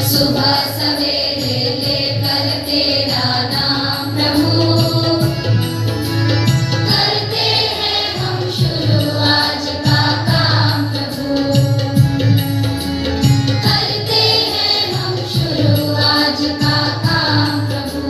सुबह सवेरे लेकर तेरा नाम प्रभु, करते हैं हम शुरू आज का काम प्रभु, करते हैं हम शुरू आज का काम प्रभु।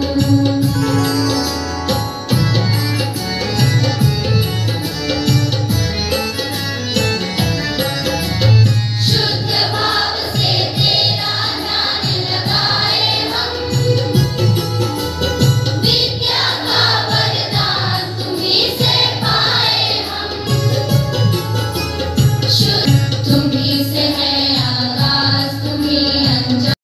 शुद्ध भाव से तेरा ध्यान लगाए हम, विद्या का वरदान तुम्हीं से पाए हम। शुद्ध तुम्हीं से है आगाज, तुम्हीं अंजाम।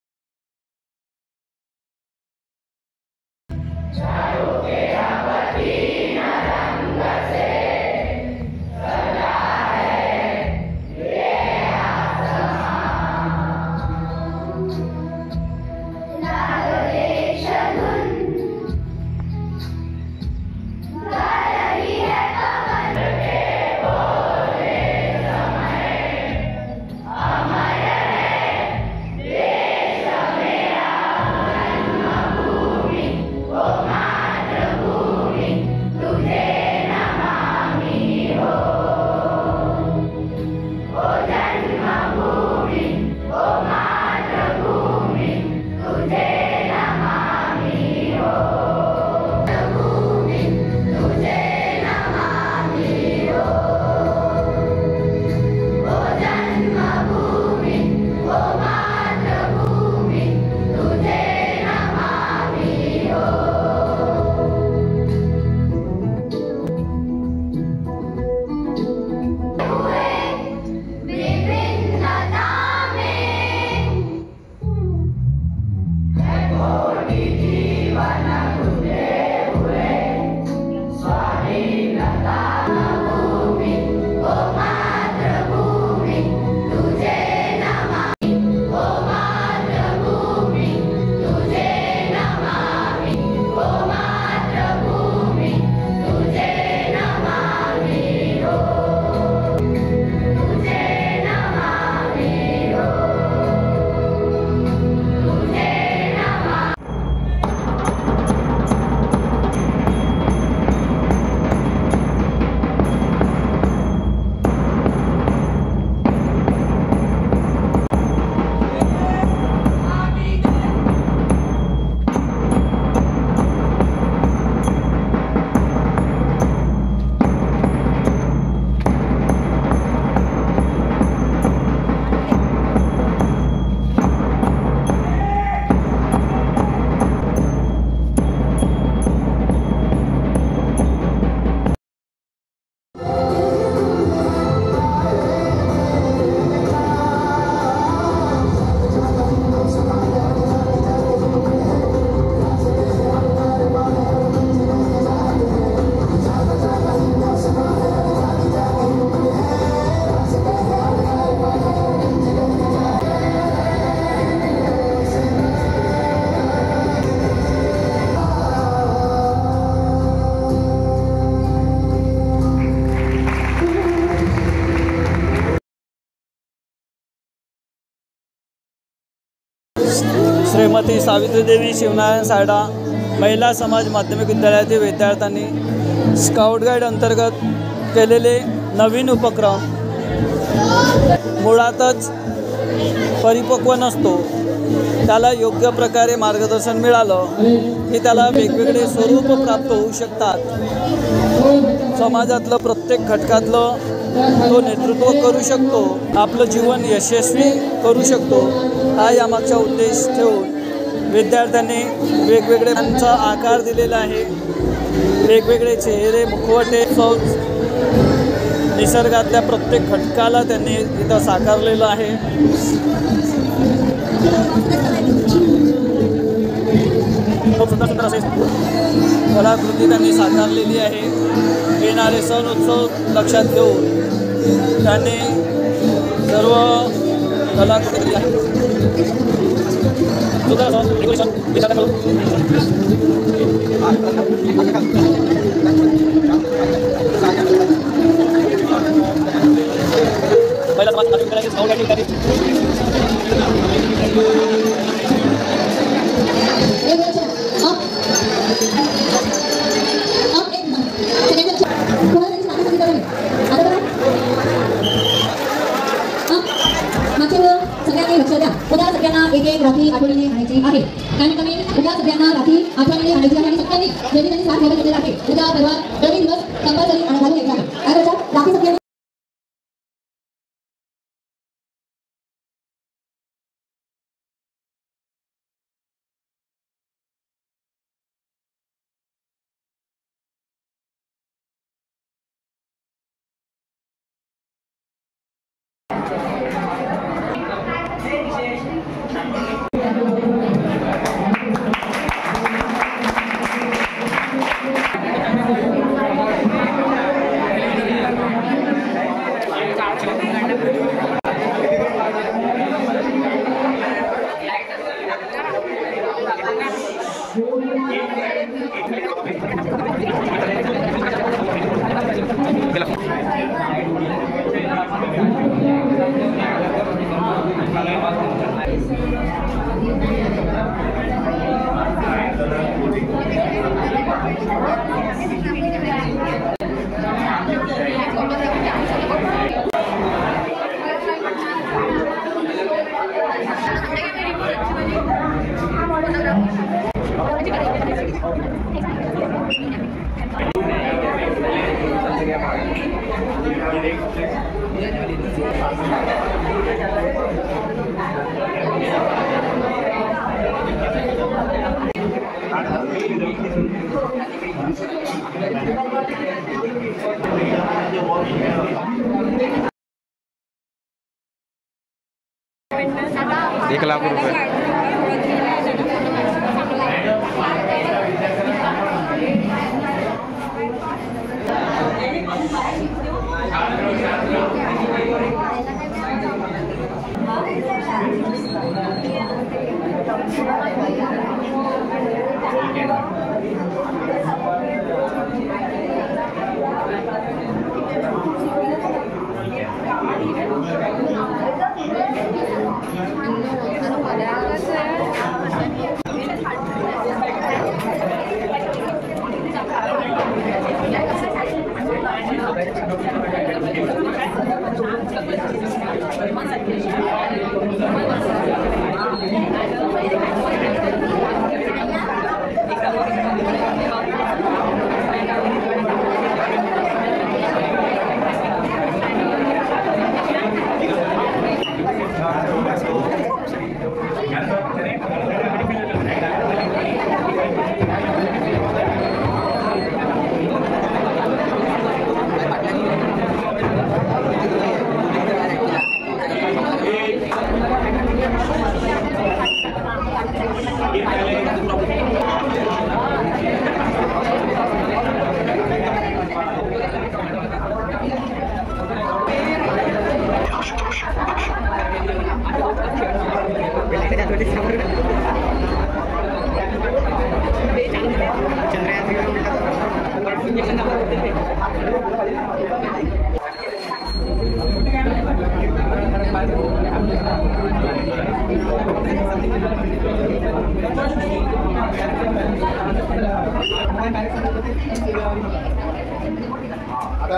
श्रीमती सावित्रीदेवी शिवनारायण सायडा महिला समाज माध्यमिक विद्यालयातील विद्यार्थ्यांनी स्काउट गाईड अंतर्गत केलेले नवीन उपक्रम मुळातच परिपक्व नसतो, त्याला योग्य प्रकारे मार्गदर्शन मिळालं की त्याला वेगवेगळे स्वरूप प्राप्त होऊ शकतात। समाजातलं प्रत्येक घटकातलं तो नेतृत्व करू शकतो, आपलं जीवन यशस्वी करू शकतो। हा यामागचा उद्देश ठेवून विद्यार्थ्यांनी वेगवेगळे त्यांचा आकार दिलेला आहे। वेगवेगळे चेहरे, मुखवटे, निसर्गातल्या प्रत्येक घटकाला त्यांनी इथं साकारलेलं आहे। खूप सुंदर सुंदर असे कलाकृती त्यांनी साकारलेली आहे। येणारे सण उत्सव लक्षात घेऊन त्यांनी सर्व कलाकृती दिली आहे। पहिला लक्ष द्या. उद्या सगळ्यांना एक एक राखी आठवणीने आणायची आहे. कमीत कमी उद्या सगळ्यांना राखी आठवणीने आणायची आहे आणि सगळ्यांनी ज्यांनी साथ घ्यायला घेतलेला आहे उद्या परवा दोन्ही दिवस कंपल्सरी घालून यायचं आहे. काय करायचं? राखी सगळ्यांनी ₹1,00,000 आता